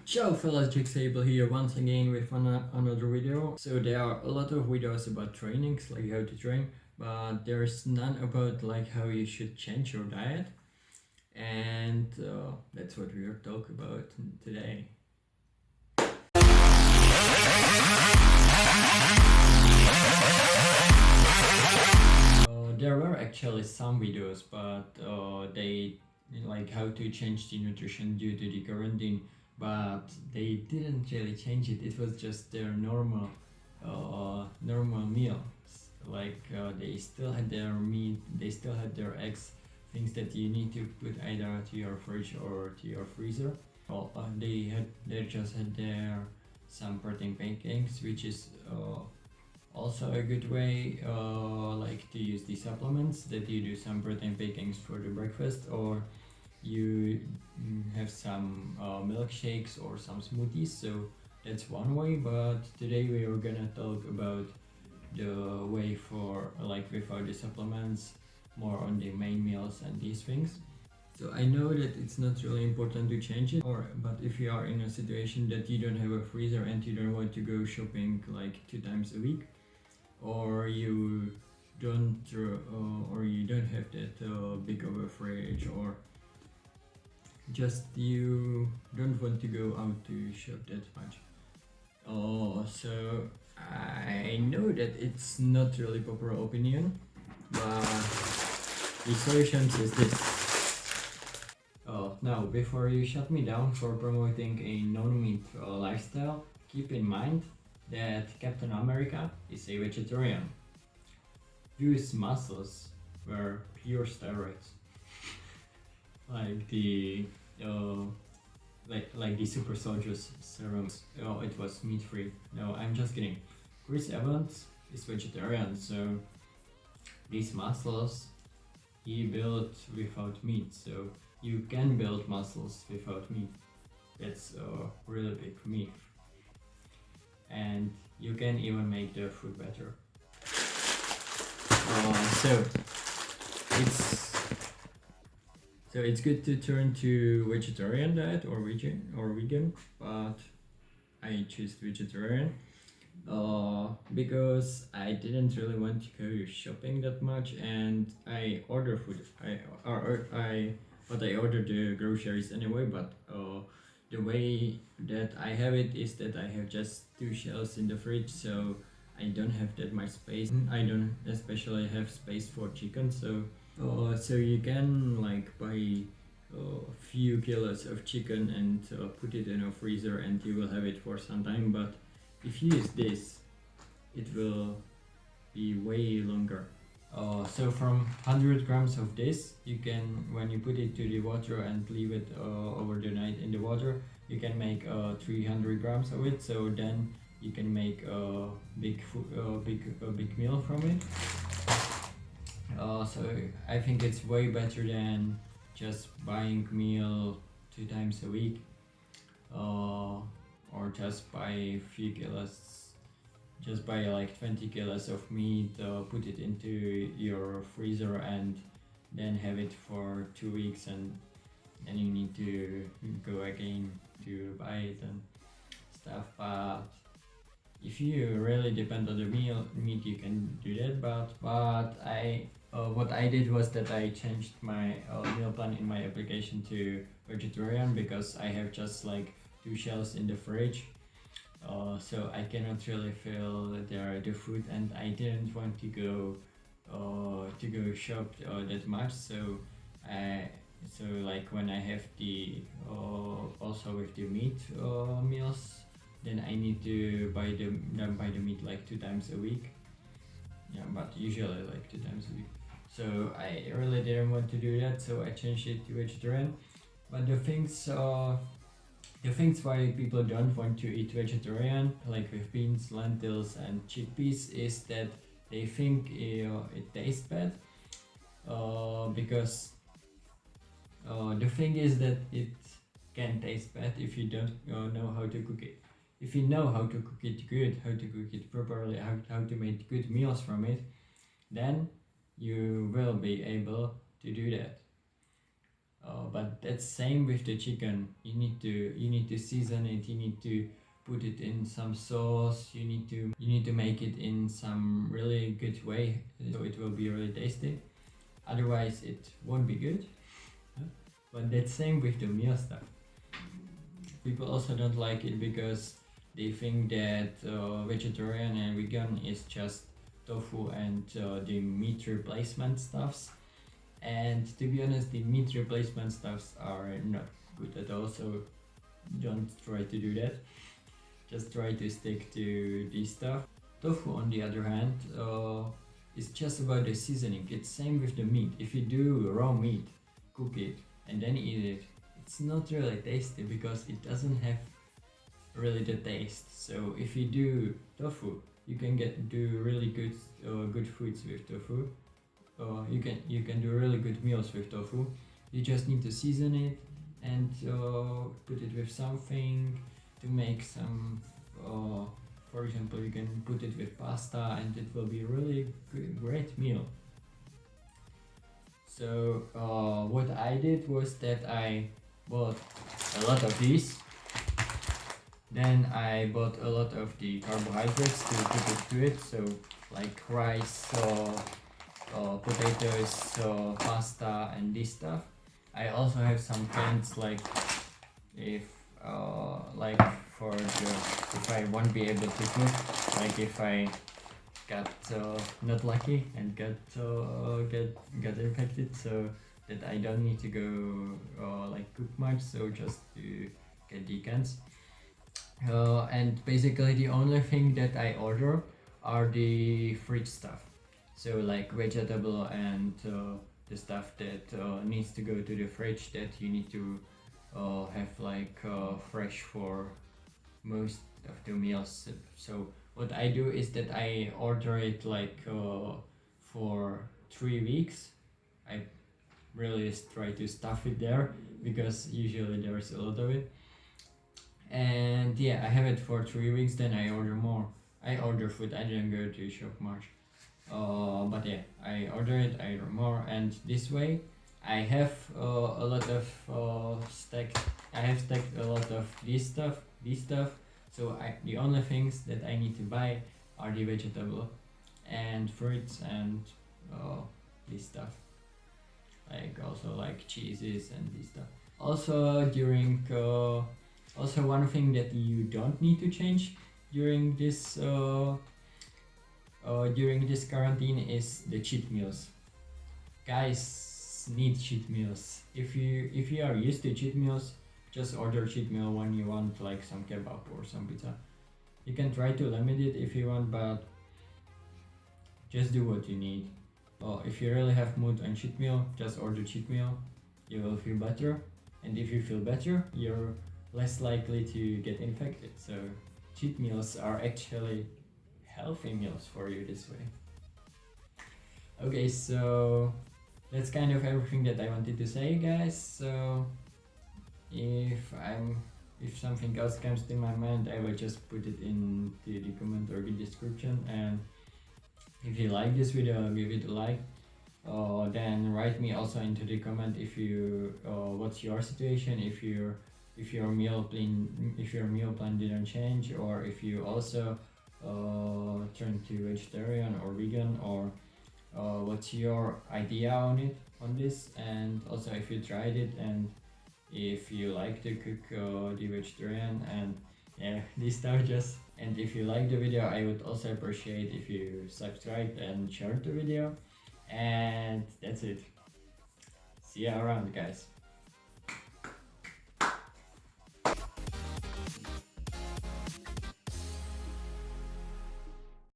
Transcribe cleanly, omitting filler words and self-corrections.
Ciao fellas, Jixable here once again with another video. So there are a lot of videos about trainings, like how to train, but there's none about like how you should change your diet. And that's what we are talking about today. There were actually some videos, but they like how to change the nutrition due to the quarantine, but they didn't really change it. It was just their normal meals. Like they still had their meat, they still had their eggs, things that you need to put either to your fridge or to your freezer. Well, they just had their some protein pancakes, which is also a good way like to use the supplements that you do some protein pancakes for the breakfast, or you have some milkshakes or some smoothies. So that's one way, but today we are gonna talk about the way for like without the supplements, more on the main meals and these things. So I know that it's not really important to change it, but if you are in a situation that you don't have a freezer and you don't want to go shopping like 2 times a week, or you don't have that big of a fridge, or just you don't want to go out to shop that much. So I know that it's not really popular opinion, but the solution is this. Now, before you shut me down for promoting a non-meat lifestyle, keep in mind that Captain America is a vegetarian. His muscles were pure steroids, like the like the super soldiers serums. Oh, it was meat free. No, I'm just kidding. Chris Evans is vegetarian, so these muscles he built without meat. So you can build muscles without meat. That's really big for me. And you can even make the food better. So it's good to turn to vegetarian diet or vegan, but I choose vegetarian because I didn't really want to go shopping that much, and I order food. I order the groceries anyway, but the way that I have it is that I have just 2 shelves in the fridge, so I don't have that much space. I don't especially have space for chicken, so you can like buy a few kilos of chicken and put it in a freezer, and you will have it for some time. But if you use this, it will be way longer. So from 100 grams of this, you can, when you put it to the water and leave it over the night in the water, you can make 300 grams of it. So then you can make a big meal from it. So I think it's way better than just buying meal 2 times a week, or just buy a few kilos. Just buy like 20 kilos of meat, put it into your freezer, and then have it for 2 weeks, and then you need to go again to buy it and stuff. But if you really depend on the meat, you can do that. But what I did was that I changed my meal plan in my application to vegetarian, because I have just like 2 shelves in the fridge. So I cannot really fill the food, and I didn't want to go shop that much. So like when I have the also with the meat meals, then I need to buy the meat like 2 times a week. Yeah, but usually like 2 times a week. So I really didn't want to do that, so I changed it to vegetarian. But the things why people don't want to eat vegetarian, like with beans, lentils, and chickpeas, is that they think it tastes bad. Because the thing is that it can taste bad if you don't know how to cook it. If you know how to cook it good, how to cook it properly, how to make good meals from it, then you will be able to do that. But that's same with the chicken. You need to season it. You need to put it in some sauce. You need to make it in some really good way, so it will be really tasty. Otherwise, it won't be good. But that's same with the meal stuff. People also don't like it because they think that vegetarian and vegan is just tofu and the meat replacement stuffs. And to be honest, the meat replacement stuffs are not good at all, so don't try to do that. Just try to stick to this stuff. Tofu, on the other hand, is just about the seasoning. It's same with the meat. If you do raw meat, cook it, and then eat it, it's not really tasty because it doesn't have really the taste. So if you do tofu, you can do really good foods with tofu. You can do really good meals with tofu. You just need to season it and put it with something to make some. For example, you can put it with pasta, and it will be a really great meal. So what I did was that I bought a lot of these. Then I bought a lot of the carbohydrates to put it to it. So like rice, potatoes, pasta, and this stuff. I also have some cans like if I won't be able to cook, like if I got not lucky and get infected, so that I don't need to go cook much, so just to get the cans. And basically the only thing that I order are the fridge stuff, so like vegetable and the stuff that needs to go to the fridge, that you need to have fresh for most of the meals. So what I do is that I order it for 3 weeks. I really try to stuff it there because usually there's a lot of it. And yeah, I have it for 3 weeks, then I order more. I order food, I didn't go to shop much. But yeah, I order it, I order more, and this way I have a lot of I have stacked a lot of this stuff. So the only things that I need to buy are the vegetable and fruits and this stuff, like also like cheeses and this stuff. Also also one thing that you don't need to change during this quarantine is the cheat meals. Guys need cheat meals. If you are used to cheat meals, just order cheat meal when you want like some kebab or some pizza. You can try to limit it if you want, but just do what you need. If you really have mood on cheat meal, just order cheat meal. You will feel better, and if you feel better, you're less likely to get infected. So cheat meals are actually healthy meals for you this way. Okay, so that's kind of everything that I wanted to say, guys. So if something else comes to my mind, I will just put it in the comment or the description. And if you like this video, give it a like. Then write me also into the comment if you what's your situation, if your meal plan didn't change, or if you also turn to vegetarian or vegan, or what's your idea on this, and also if you tried it, and if you like to cook the vegetarian and yeah, this stuff. Just, and if you like the video, I would also appreciate if you subscribe and share the video. And that's it. See you around, guys.